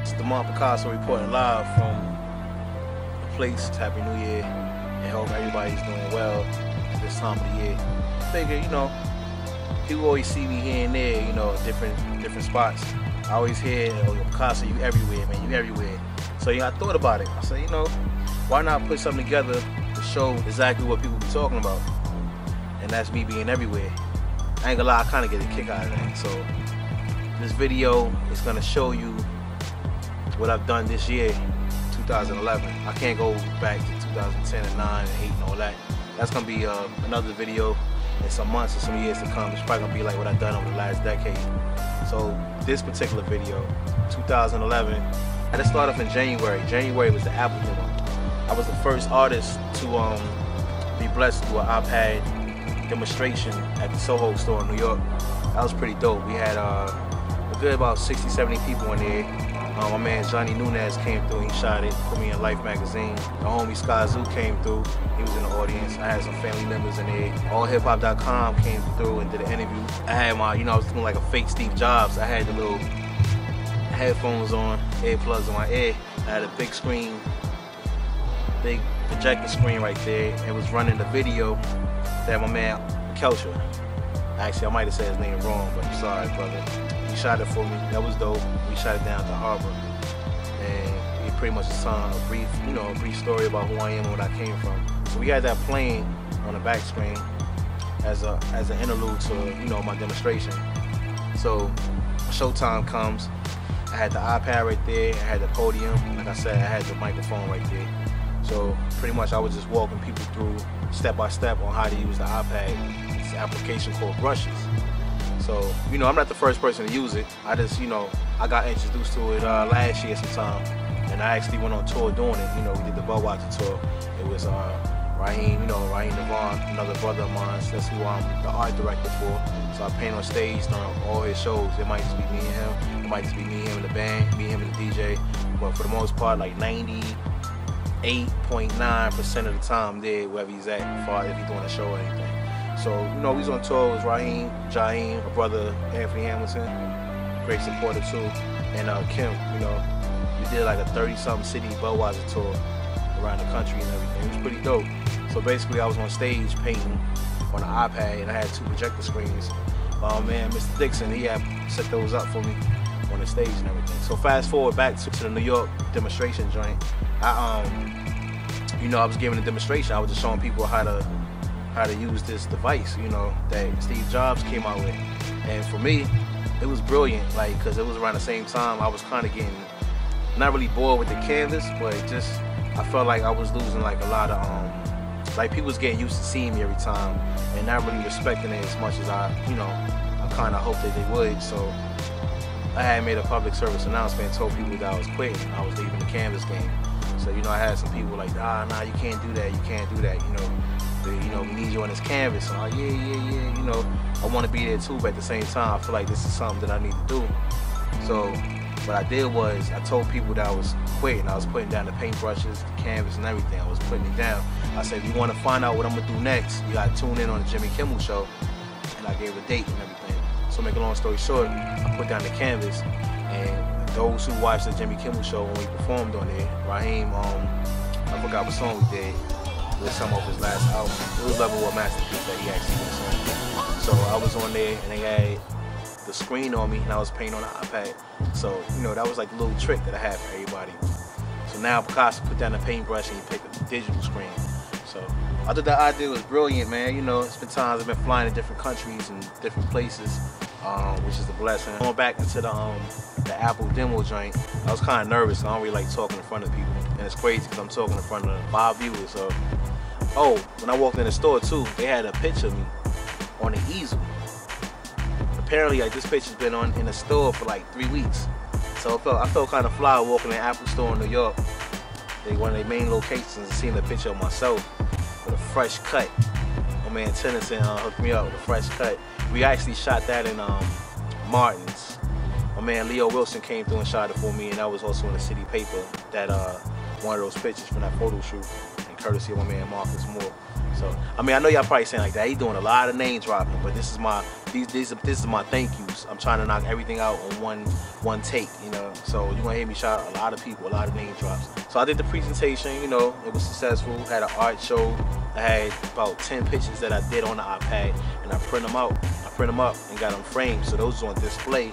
It's the Peekaso reporting live from the place. Happy New Year, and hope everybody's doing well this time of the year. I figure, you know, people always see me here and there, you know, different spots. I always hear, oh, Peekaso, you everywhere, man, you everywhere. So yeah, I thought about it. I said, you know, why not put something together to show exactly what people be talking about? And that's me being everywhere. I ain't gonna lie, I kind of get a kick out of that. So this video is gonna show you what I've done this year, 2011. I can't go back to 2010 and 9 and 8 and all that. That's gonna be another video in some months or some years to come. It's probably gonna be like what I've done over the last decade. So this particular video, 2011, I had to start off in January. January was the Apple demo. I was the first artist to be blessed to do an iPad demonstration at the Soho store in New York. That was pretty dope. We had a good about 60, 70 people in there. My man Johnny Nunez came through, he shot it, put me in Life magazine. The homie Sky Zoo came through, he was in the audience. I had some family members in there. AllHipHop.com came through and did an interview. I had my, you know, I was doing like a fake Steve Jobs. I had the little headphones on, earplugs in my ear. I had a big screen, big projector screen right there. It was running the video that my man Kelcher. Actually, I might have said his name wrong, but I'm sorry, brother. He shot it for me. That was dope. We shot it down at the harbor, and he pretty much just telling a brief, you know, a brief story about who I am and where I came from. So we had that playing on the back screen as an interlude to, you know, my demonstration. So showtime comes. I had the iPad right there. I had the podium. Like I said, I had the microphone right there. So pretty much I was just walking people through step by step on how to use the iPad. It's an application called Brushes. So, you know, I'm not the first person to use it. I just, you know, I got introduced to it last year sometime, and I actually went on tour doing it. You know, we did the Budweiser tour. It was Raheem, you know, Raheem Devon, another brother of mine. That's who I'm the art director for. So I paint on stage during all his shows. It might just be me and him. It might just be me, him, and the band, me, him, and the DJ. But for the most part, like 98.9% of the time there, wherever he's at, as far as if he's doing a show or anything. So, you know, we was on tour. It was Raheem, Jaheim, my brother Anthony Hamilton, great supporter too, and Kim. You know, we did like a 30-something city Budweiser tour around the country and everything. It was pretty dope. So basically, I was on stage painting on an iPad, and I had 2 projector screens. Man, Mr. Dixon, he had set those up for me on the stage and everything. So fast forward back to the New York demonstration joint. You know, I was giving a demonstration. I was just showing people how to use this device, you know, that Steve Jobs came out with. And for me, it was brilliant, like, because it was around the same time I was kind of getting, not really bored with the canvas, but just, I felt like I was losing like a lot of, like people was getting used to seeing me every time and not really respecting it as much as I kind of hoped that they would. So I had made a public service announcement and told people that I was quitting. I was leaving the canvas game. So, you know, I had some people like, nah, you can't do that, you can't do that, you know, we need you on this canvas. And I'm like, yeah, you know, I want to be there too, but at the same time, I feel like this is something that I need to do. So what I did was I told people that I was quitting. I was putting down the paintbrushes, the canvas and everything. I was putting it down. I said, if you want to find out what I'm going to do next, you got to tune in on the Jimmy Kimmel show. And I gave a date and everything. So make a long story short, I put down the canvas, and those who watched the Jimmy Kimmel show when we performed on there, Raheem, I forgot what song we did. With some of his last album. It was Level Up Masterpiece that he actually did. So I was on there and they had the screen on me and I was painting on the iPad. So, you know, that was like the little trick that I had for everybody. So now Peekaso put down the paintbrush and he picked up the digital screen. So I thought that idea was brilliant, man. You know, it's been times I've been flying to different countries and different places, which is a blessing. Going back into the Apple demo joint, I was kind of nervous. I don't really like talking in front of people. And it's crazy because I'm talking in front of 5 viewers. So, when I walked in the store too, they had a picture of me on the easel. Apparently, like, this picture's been in the store for like 3 weeks. So I felt kind of fly walking in the Apple store in New York. One of their main locations, and seeing a picture of myself with a fresh cut. My man Tennyson hooked me up with a fresh cut. We actually shot that in Martin's. My man Leo Wilson came through and shot it for me, and that was also in the city paper, that one of those pictures from that photo shoot, and courtesy of my man Marcus Moore. So I mean, I know y'all probably saying like that. He doing a lot of name dropping, but this is my this is my thank yous. I'm trying to knock everything out on one take, you know. So you're gonna hear me shout a lot of people, a lot of name drops. So I did the presentation, you know, it was successful. Had an art show. I had about 10 pictures that I did on the iPad, and I print them out. I print them up and got them framed. So those was on display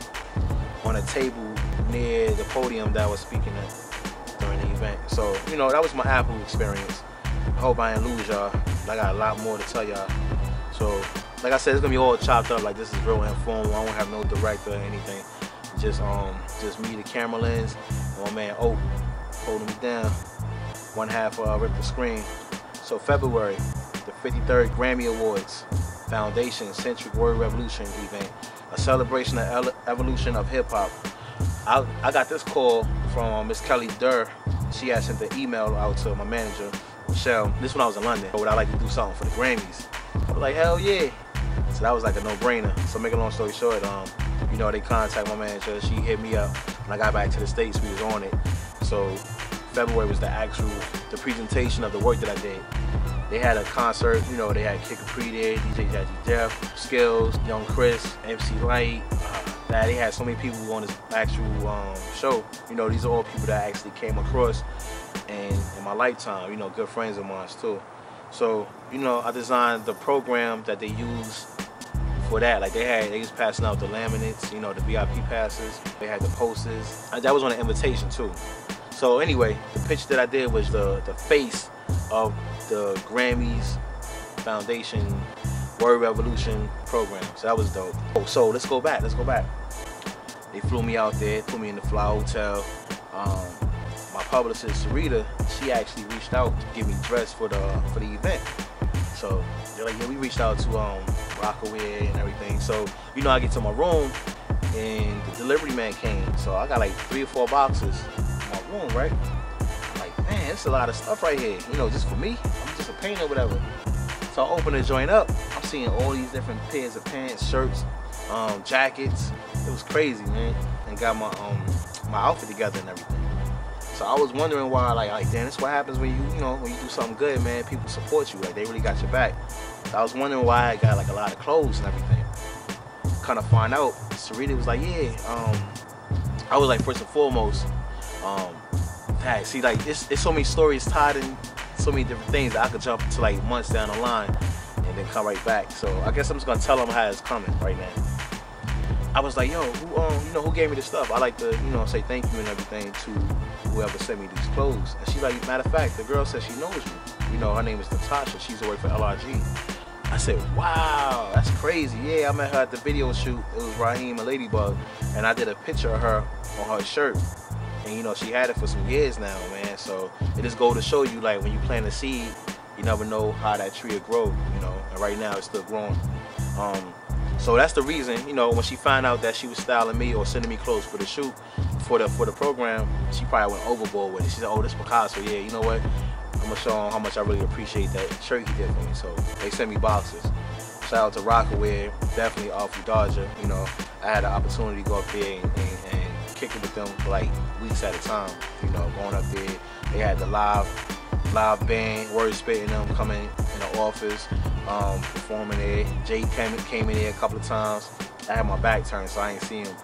on a table near the podium that I was speaking at during the event. So, you know, that was my Apple experience. I hope I didn't lose y'all. I got a lot more to tell y'all. So, like I said, it's gonna be all chopped up. Like, this is real informal. I won't have no director or anything. Just me, the camera lens, and my man Oak holding me down. One half Rip the Screen. So February, the 53rd Grammy Awards, Foundation Centric Word Revolution event, a celebration of evolution of hip hop. I got this call from Miss Kelly Durr. She had sent the email out to my manager, Michelle. This when I was in London. Would I like to do something for the Grammys? I was like, hell yeah. So that was like a no-brainer. So make a long story short, you know, they contacted my manager. She hit me up. When I got back to the States, we was on it. So February was the presentation of the work that I did. They had a concert, you know, they had Kid Capri there, DJ Jazzy Jeff, Skills, Young Chris, MC Light. They had so many people on this actual show. You know, these are all people that I actually came across in my lifetime, you know, good friends of mine too. So, you know, I designed the program that they use for that. Like they was passing out the laminates, you know, the VIP passes. They had the posters. That was on an invitation too. So anyway, the pitch that I did was the face of the Grammys Foundation Word Revolution program. So that was dope. Oh, so let's go back. They flew me out there, put me in the Fly Hotel. My publicist, Sarita, she actually reached out to get me dressed for the event. So they're like, yeah, we reached out to Rockaway and everything. So, you know, I get to my room and the delivery man came. So I got like 3 or 4 boxes in my room, right? I'm like, man, it's a lot of stuff right here. You know, just for me. I'm just a painter or whatever. So I open the joint up. I'm seeing all these different pairs of pants, shirts, jackets. It was crazy, man. And got my outfit together and everything. So I was wondering why, like damn, that's what happens when you know, when you do something good, man. People support you, like they really got your back. So I was wondering why I got like a lot of clothes and everything. Kind of find out, Sarita was like, yeah. I was like, first and foremost, see, like it's so many stories tied in so many different things that I could jump to like months down the line and then come right back. So I guess I'm just gonna tell them how it's coming right now. I was like, yo, who gave me this stuff? I like to, you know, say thank you and everything to whoever sent me these clothes. And she's like, matter of fact, the girl said she knows you. You know, her name is Natasha. She's working for LRG. I said, wow, that's crazy. Yeah, I met her at the video shoot. It was Raheem and Ladybug, and I did a picture of her on her shirt. And you know, she had it for some years now, man. So it just goes to show you, like, when you plant a seed, you never know how that tree will grow, you know. And right now, it's still growing. So that's the reason, you know, when she found out that she was styling me or sending me clothes for the shoot, for the program, she probably went overboard with it. She said, oh, this Peekaso, yeah, you know what? I'm gonna show him how much I really appreciate that shirt he did for me. So they sent me boxes. Shout out to Rockaway, definitely Awful Dodger. You know, I had the opportunity to go up there and kick it with them for like weeks at a time. You know, going up there, they had the live band, Word Spitting them coming in the office, performing there. Jay came in there a couple of times. I had my back turned, so I ain't see him.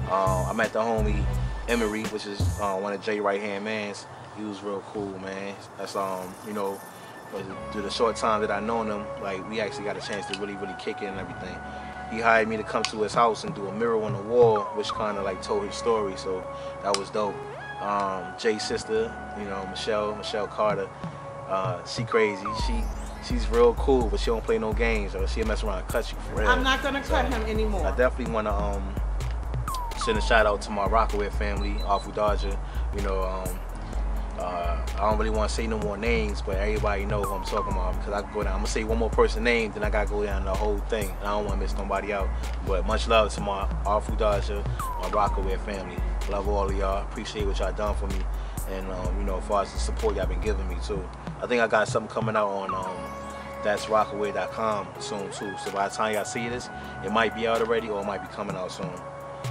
I met the homie Emery, which is one of Jay right-hand mans. He was real cool, man. That's you know, through the short time that I known him, like we actually got a chance to really kick it and everything. He hired me to come to his house and do a mural on the wall, which kind of like told his story, so that was dope. Jay's sister, you know, Michelle Carter, she crazy. She's real cool, but she don't play no games, or she'll mess around and cut you for real. I'm not gonna cut him anymore. I definitely wanna send a shout out to my Rockaway family, Awful Dodger. You know, I don't really want to say no more names, but everybody know who I'm talking about, because I can go down. I'm gonna say one more person's name, then I gotta go down the whole thing, and I don't want to miss nobody out. But much love to my Awful Dodger, my Rockaway family. Love all of y'all. Appreciate what y'all done for me, and you know, as far as the support y'all been giving me too. I think I got something coming out on that'srockaway.com soon too. So by the time y'all see this, it might be out already, or it might be coming out soon.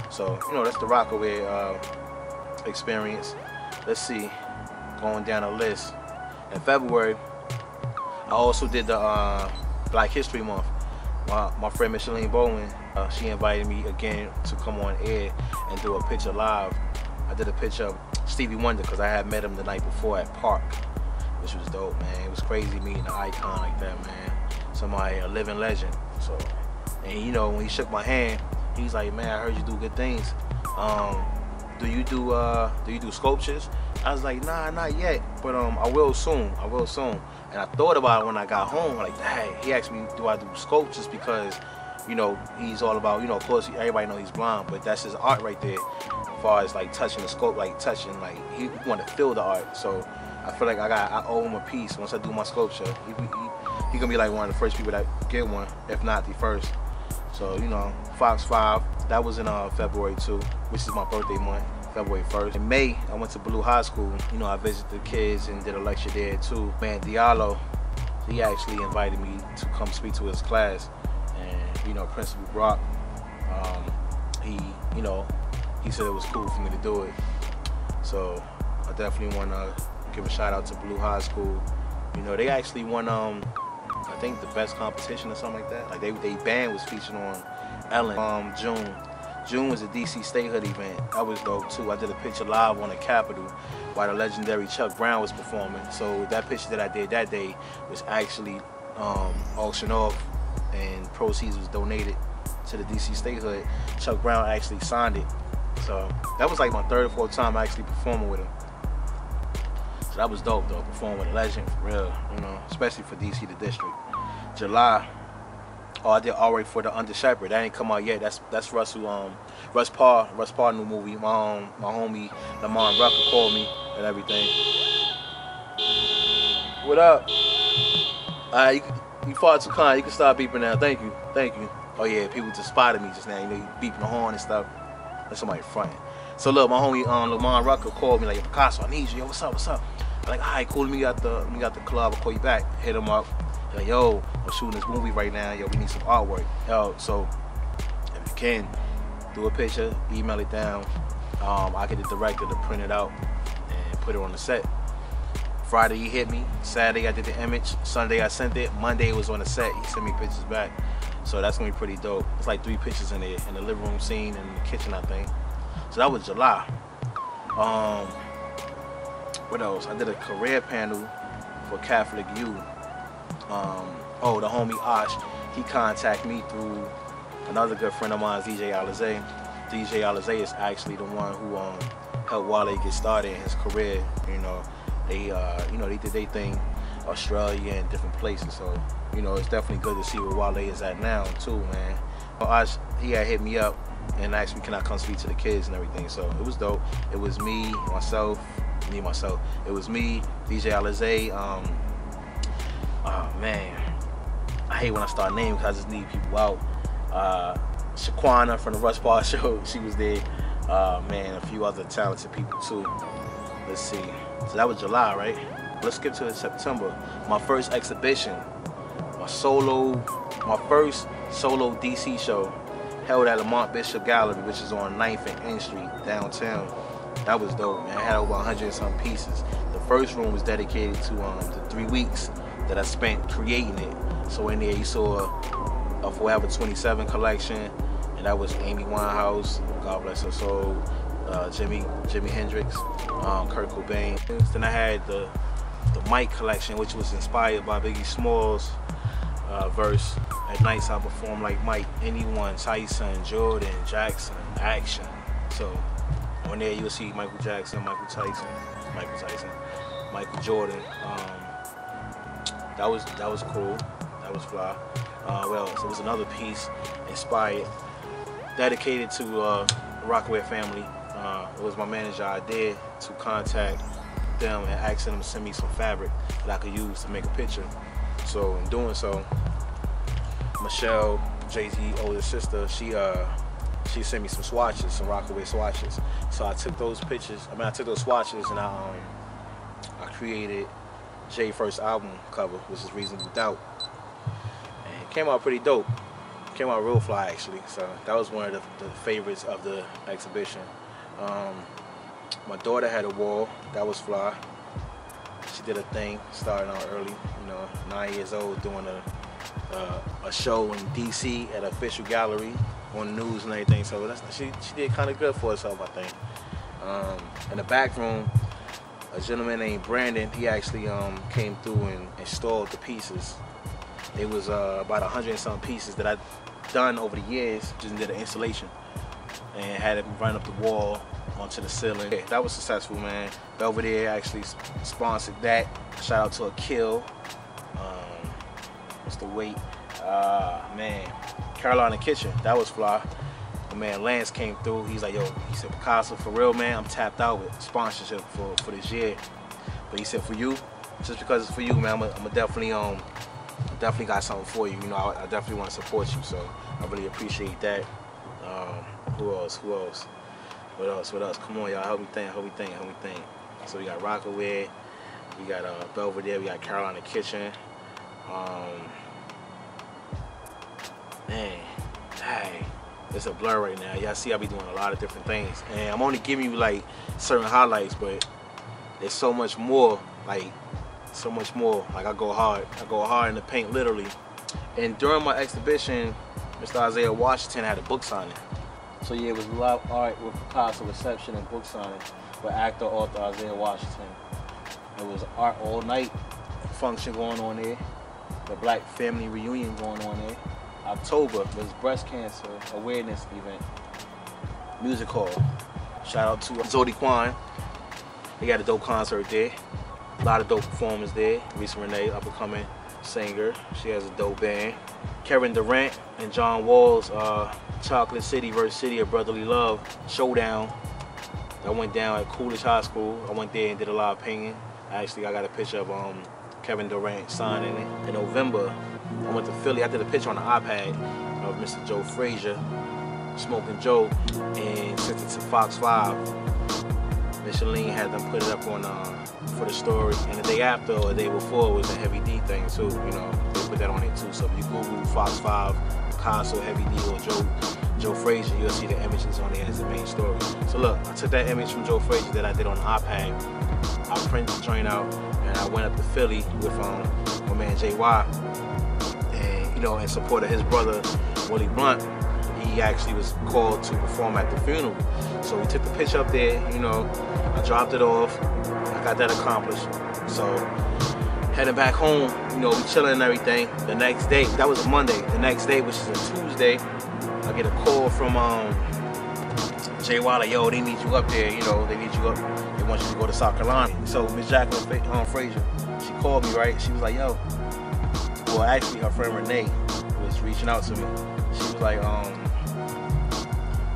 So you know, that's the Rockaway experience. Let's see. Going down the list. In February, I also did the Black History Month. My friend Micheline Bowen, she invited me again to come on air and do a picture live. I did a picture of Stevie Wonder because I had met him the night before at Park, which was dope, man. It was crazy meeting an icon like that, man. Somebody, a living legend. So, and you know, when he shook my hand, he's like, man, I heard you do good things. Do you do sculptures? I was like, nah, not yet, but I will soon. I will soon. And I thought about it when I got home, like, hey, he asked me, do I do sculptures? Because, you know, he's all about, you know, of course, everybody knows he's blind, but that's his art right there. As far as like touching the sculpt, like touching, like he want to feel the art. So I feel like I owe him a piece once I do my sculpture. He gonna be like one of the first people that get one, if not the first. So, you know, Fox 5, that was in February too, which is my birthday month, February 1st. In May, I went to Blue High School. You know, I visited the kids and did a lecture there too. Man, Diallo, he actually invited me to come speak to his class. And, you know, Principal Brock, you know, he said it was cool for me to do it. So I definitely want to give a shout out to Blue High School. You know, they actually won, I think, the best competition or something like that. Like they band was featured on Ellen. June was a DC statehood event. That was dope too. I did a picture live on the Capitol while the legendary Chuck Brown was performing. So that picture that I did that day was actually auctioned off, and proceeds was donated to the DC statehood. Chuck Brown actually signed it. So that was like my third or fourth time actually performing with him. So that was dope though, performing with a legend for real, you know, especially for DC, the district. July, I did Alright for the Under Shepherd. That ain't come out yet. That's Russ Parr new movie. My homie Lamont Rucker called me and everything. What up? You far too kind. You can stop beeping now. Thank you. Oh yeah, people just spotted me just now. You know, you beeping the horn and stuff. That's somebody fronting. So look, my homie Lamont Rucker called me like, Peekaso, I need you. Yo, what's up? I'm like, all right, cool. Let me got the club. I'll call you back. Hit him up. Like, yo, I'm shooting this movie right now. Yo, we need some artwork. Yo, so if you can, do a picture, email it down. I get the director to print it out and put it on the set. Friday he hit me. Saturday I did the image. Sunday I sent it. Monday it was on the set. He sent me pictures back. So that's gonna be pretty dope. It's like 3 pictures in there, in the living room scene and the kitchen, I think. So that was July. What else? I did a career panel for Catholic youth. The homie Osh, he contacted me through another good friend of mine, DJ Alizé. DJ Alizé is actually the one who helped Wale get started in his career. You know, they did their thing, Australia and different places. So, you know, it's definitely good to see where Wale is at now too, man. Osh, he had hit me up and asked me, can I come speak to the kids and everything. So it was dope. It was me, myself. It was me, DJ Alizé. Oh man, I hate when I start naming because I just need people out. Shaquana from the Russ Parr Show, she was there. Man, a few other talented people too. Let's see. So that was July, right? Let's skip to September. My first exhibition, my first solo DC show, held at Lamont Bishop Gallery, which is on 9th and N Street, downtown. That was dope, man. I had over 100 and some pieces. The first room was dedicated to the 3 weeks that I spent creating it. So in there you saw a Forever 27 collection, and that was Amy Winehouse, God bless her soul, Jimi Hendrix, Kurt Cobain. Then I had the Mike collection, which was inspired by Biggie Smalls' verse. At nights I perform like Mike, anyone, Tyson, Jordan, Jackson, action. So on there you'll see Michael Jackson, Michael Tyson, Michael Jordan. That was cool. That was fly. Well, so it was another piece inspired, dedicated to the Rockaway family. It was my manager idea to contact them and ask them to send me some fabric that I could use to make a picture. So in doing so, Michelle, Jay-Z's older sister, she sent me some swatches, some Rockaway swatches. So I took those pictures. I took those swatches and I created Jay's first album cover, which is Reasonable Doubt. And it came out pretty dope. It came out real fly actually. So that was one of the favorites of the exhibition. My daughter had a wall, that was fly. she did a thing, starting out early, you know, 9 years old, doing a show in DC at an official gallery on the news and everything. So she did kind of good for herself, I think. In the back room, a gentleman named Brandon, he actually came through and installed the pieces. It was about 100 and some pieces that I'd done over the years, just did an installation and had it run up the wall onto the ceiling. Yeah, that was successful, man. Belvedere actually sponsored that. Shout out to Akil. What's the weight? Man, Carolina Kitchen, that was fly. My man Lance came through. He's like, yo, he said, Peekaso, for real, man, I'm tapped out with sponsorship for this year. But he said, for you, just because it's for you, man, I'm definitely got something for you. You know, I definitely want to support you. So I really appreciate that. Who else? What else? Come on, y'all, help me think. So we got Rockaway, we got Belvedere, we got Carolina Kitchen. Man, dang, it's a blur right now. Y'all see I be doing a lot of different things. And I'm only giving you like certain highlights, but there's so much more, like I go hard in the paint, literally. And during my exhibition, Mr. Isaiah Washington had a book signing. So yeah, it was live art with Peekaso reception and book signing with actor, author Isaiah Washington. It was art all night function going on there. The Black Family Reunion going on there. October was breast cancer awareness event. Music hall. Shout out to Zodi Kwan. They got a dope concert there. A lot of dope performers there. Lisa Renee, up and coming singer. She has a dope band. Kevin Durant and John Wall's Chocolate City vs. City of Brotherly Love showdown. That went down at Coolidge High School. I went there and did a lot of painting. Actually, I got a picture of Kevin Durant signing it. In November, I went to Philly. I did a picture on the iPad of Mr. Joe Frazier, Smoking Joe, and sent it to Fox 5. Micheline had them put it up on for the story. And the day after or the day before was a Heavy D thing too. You know, they put that on it too. So if you Google Fox 5, Peekaso, Heavy D, or Joe Frazier, you'll see the images on there as the main story. So look, I took that image from Joe Frazier that I did on the iPad. I printed the joint out, and I went up to Philly with my man JY, and you know, in support of his brother Willie Blunt. He actually was called to perform at the funeral. So we took the picture up there, you know, I dropped it off, I got that accomplished. So heading back home, you know, we chilling and everything. The next day, that was a Monday. The next day, which is a Tuesday, I get a call from JY, like, yo, they need you up there, you know, they need you up. They want you to go to South Carolina. So Miss Jacqueline Frazier, she called me, right? She was like, yo, well, actually her friend Renee was reaching out to me. She was like,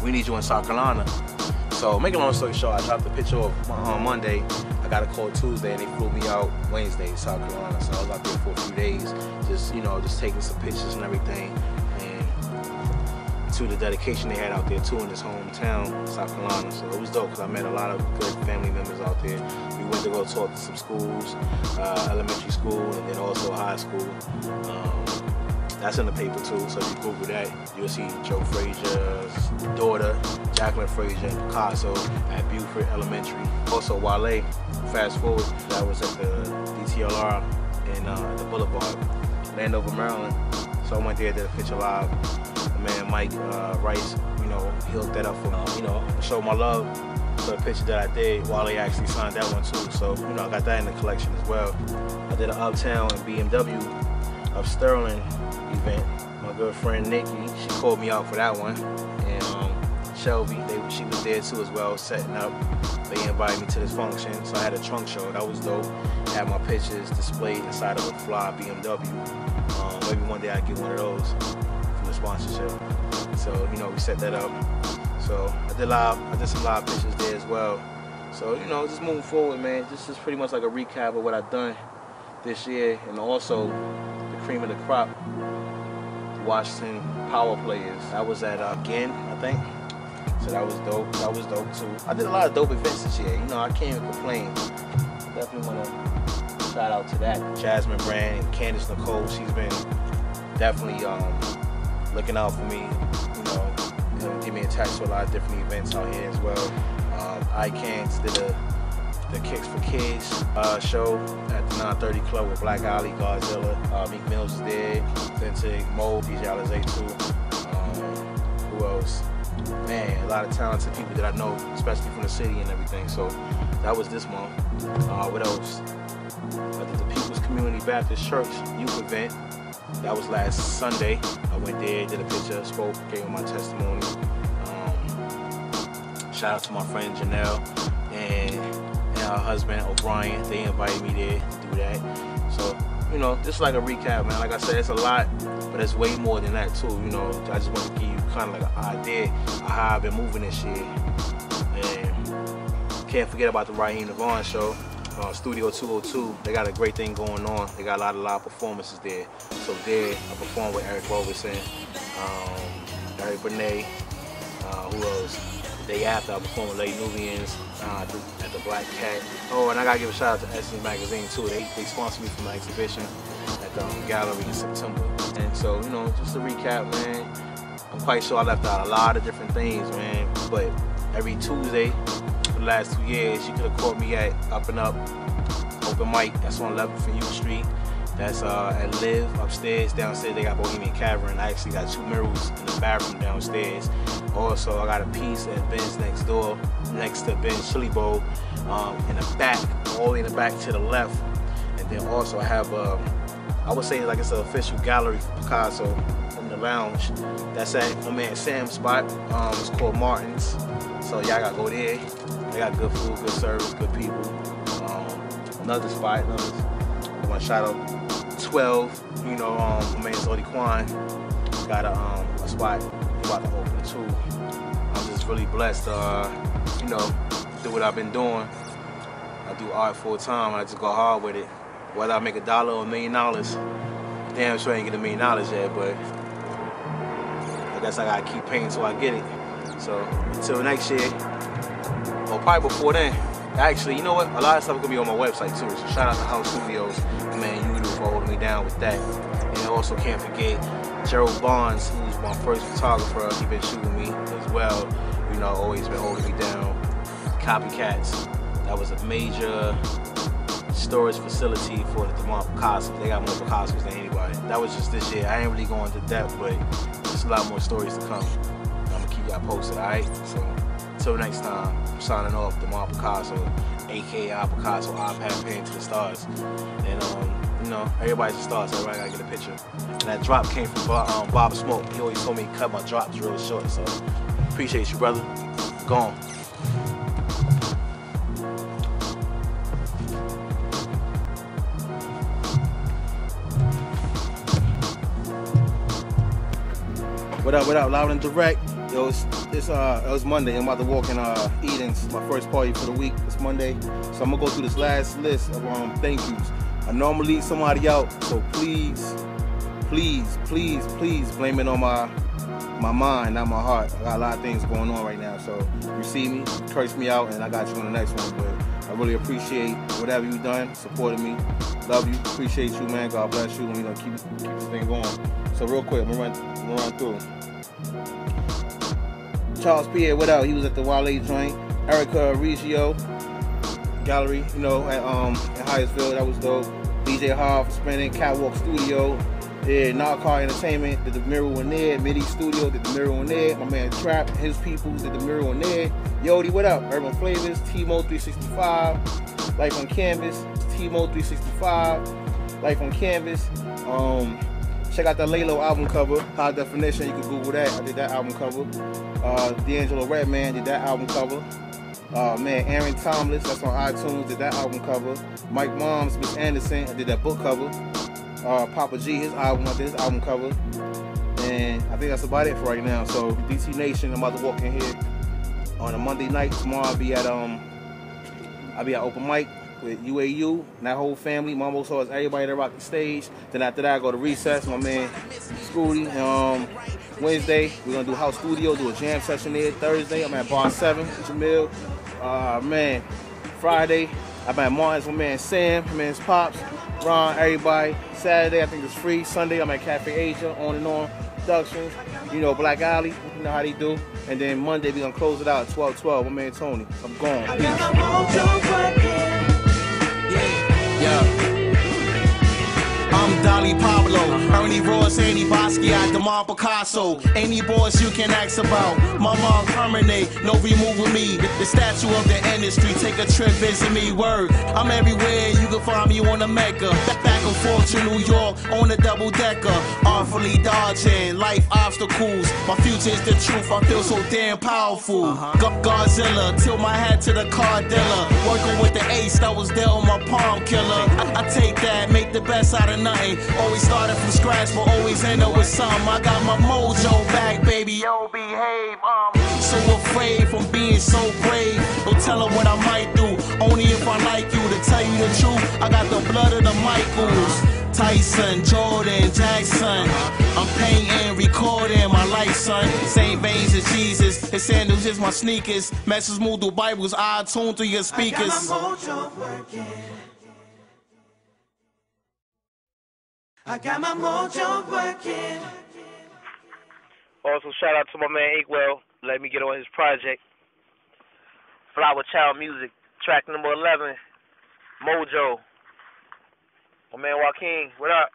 we need you in South Carolina. So making a long story short, I dropped the picture off on Monday. I got a call Tuesday and they flew me out Wednesday to South Carolina. So I was out there for a few days, just, you know, just taking some pictures and everything. And to the dedication they had out there too in his hometown, South Carolina. So it was dope because I met a lot of good family members out there. We went to go talk to some schools, elementary school and then also high school. That's in the paper too, so if you Google that, you'll see Joe Frazier's daughter, Jacqueline Frazier, and Peekaso at Buford Elementary. Also Wale, fast forward, that was at the DTLR in the Boulevard, Landover, Maryland. So I went there, did a picture live. My man Mike Rice, you know, he hooked that up for me, you know, show my love for the picture that I did. Wale actually signed that one too, so, you know, I got that in the collection as well. I did an Uptown and BMW of Sterling event. My good friend Nikki, she called me out for that one, and Shelby, she was there too as well, setting up. They invited me to this function, so I had a trunk show. That was dope. Had my pictures displayed inside of a fly BMW. Maybe one day I get one of those from the sponsorship. So you know, we set that up. So I did some live pictures there as well. So you know, just moving forward, man. This is pretty much like a recap of what I've done this year, and also the cream of the crop, Washington Power Players. I was at again, I think. So that was dope. That was dope too. I did a lot of dope events this year. You know, I can't even complain. Definitely want to shout out to that. Jasmine Brand and Candace Nicole. She's been definitely looking out for me. You know, and get me attached to a lot of different events out here as well. iCans did the Kicks for Kids show at the 930 Club with Black Alley, Godzilla, Meek Mills is there, Authentic, Mo, DJ Alizé too. Who else? Man, a lot of talented people that I know, especially from the city and everything. So that was this month. What else? I did the People's Community Baptist Church youth event. That was last Sunday. I went there, did a picture, spoke, gave them my testimony. Shout out to my friend Janelle and her husband O'Brien. They invited me there to do that. So, you know, just like a recap, man. Like I said, it's a lot, but it's way more than that too. You know, I just want to give you kind of like an idea of how I've been moving this year. And can't forget about the Raheem Devon show. Studio 202, they got a great thing going on. They got a lot of live performances there. So there, I performed with Eric Roberson, Eric Benet, who else? The day after, I performed with Lady Nubians at the Black Cat. Oh, and I gotta give a shout out to Essence Magazine too. They sponsored me for my exhibition at the gallery in September. And so, you know, just to recap, man, I'm quite sure I left out a lot of different things, man. But every Tuesday, for the last 2 years, you could have caught me at Up and Up Open Mic. That's on 11th and U Street. That's at Live upstairs. Downstairs they got Bohemian Cavern. I actually got 2 mirrors in the bathroom downstairs. Also, I got a piece at Ben's next door, next to Ben's Chili Bowl, in the back, all the way in the back to the left. And then also I have, I would say like it's an official gallery for Peekaso in the lounge. That's at my man Sam's spot. It's called Martin's. So y'all gotta go there. They got good food, good service, good people. Another spot, I want to shout out 12. You know, my man Zodi Kwan got a spot he's about to open too. I'm just really blessed, you know, do what I've been doing. I do art full time. I just go hard with it. Whether I make $1 or $1 million, damn sure I ain't get $1 million yet, but I guess I gotta keep paying till I get it. So until next year, or probably before then. Actually, you know what? A lot of stuff gonna be on my website too. So shout out to House Studios, man, you for holding me down with that. And I also can't forget Gerald Bonds, who's my first photographer. He been shooting me as well. You know, always been holding me down. Copycats. That was a major storage facility for the DeMont Peekaso. They got more Picassos than anybody. That was just this year. I ain't really going into depth, but there's a lot more stories to come. I'm gonna keep y'all posted, alright? So until next time, I'm signing off, DeMont Peekaso, aka Peekaso, iPad Pen to the stars. And you know, everybody's a star, so everybody gotta get a picture. And that drop came from Bob Smoke. He always told me to cut my drops real short, so appreciate you, brother. Gone. What up, loud and direct. Yo, it was Monday. I'm about to walk in Eden's, my first party for the week. It's Monday. So I'm gonna go through this last list of thank yous. I normally leave somebody out, so please blame it on my mind, not my heart. I got a lot of things going on right now, so you see me, curse me out, and I got you on the next one. But I really appreciate whatever you've done, supporting me. Love you, appreciate you, man. God bless you, and we're gonna keep this thing going. So real quick, I'm gonna run through. Charles Pierre, what up? He was at the Wale joint. Erica Reggio Gallery, you know, at Hyattsville, that was dope. DJ Harv spinning, Catwalk Studio. Yeah, Narcar Entertainment did the mirror one there. Midi Studio did the mirror one there. My man Trap, his people did the mirror one there. Yodi, what up? Urban Flavors, Timo 365, Life on Canvas, Timo 365, Life on Canvas. Check out that Lalo album cover, High Definition. You can Google that. I did that album cover. D'Angelo Redman did that album cover. Man, Aaron Thomas, that's on iTunes, did that album cover. Mike Moms, Miss Anderson, I did that book cover. Papa G, his album, I did his album cover. And I think that's about it for right now. So DC Nation, I'm about to walk in here on a Monday night. Tomorrow I'll be at open mic with UAU and that whole family. Mambo saws everybody that rock the stage. Then after that I go to recess, my man Scooty. Wednesday we're gonna do House Studio, do a jam session there. Thursday I'm at Bar 7, Jamil. Man, Friday I'm at Martin's, my man Sam, my man's Pops, Ron, everybody. Saturday I think it's free. Sunday I'm at Cafe Asia, On and On Productions. You know, Black Alley, you know how they do. And then Monday, we're going to close it out at 12:12. My man Tony. I'm gone. I got my mojo working. Yeah. I'm Dolly Pablo, Ernie Ross, Annie Basquiat, DeMar Peekaso. Any boss you can ask about. My mom permanent, no removing me. The statue of the industry, take a trip, visit me. Word, I'm everywhere, you can find me on the Mecca. Back and forth to New York on a double decker. Artfully dodging life obstacles. My future is the truth, I feel so damn powerful. Godzilla, tilt my hat to the car dealer. Working with the ace that was there on my palm killer. I take that, make the best out of nothing. Always started from scratch, but always end up with something. I got my mojo back, baby. Yo, behave. So afraid from being so brave. Don't tell her what I might do. Only if I like you. To tell you the truth, I got the blood of the Michaels. Tyson, Jordan, Jackson. I'm painting, recording my life, son. Same veins as Jesus. His sandals is my sneakers. Messages move through Bibles. I tune through your speakers. I got my mojo working. Also, shout out to my man Inkwell. Let me get on his project. Flower Child Music, track number 11, Mojo. My man Joaquin, what up?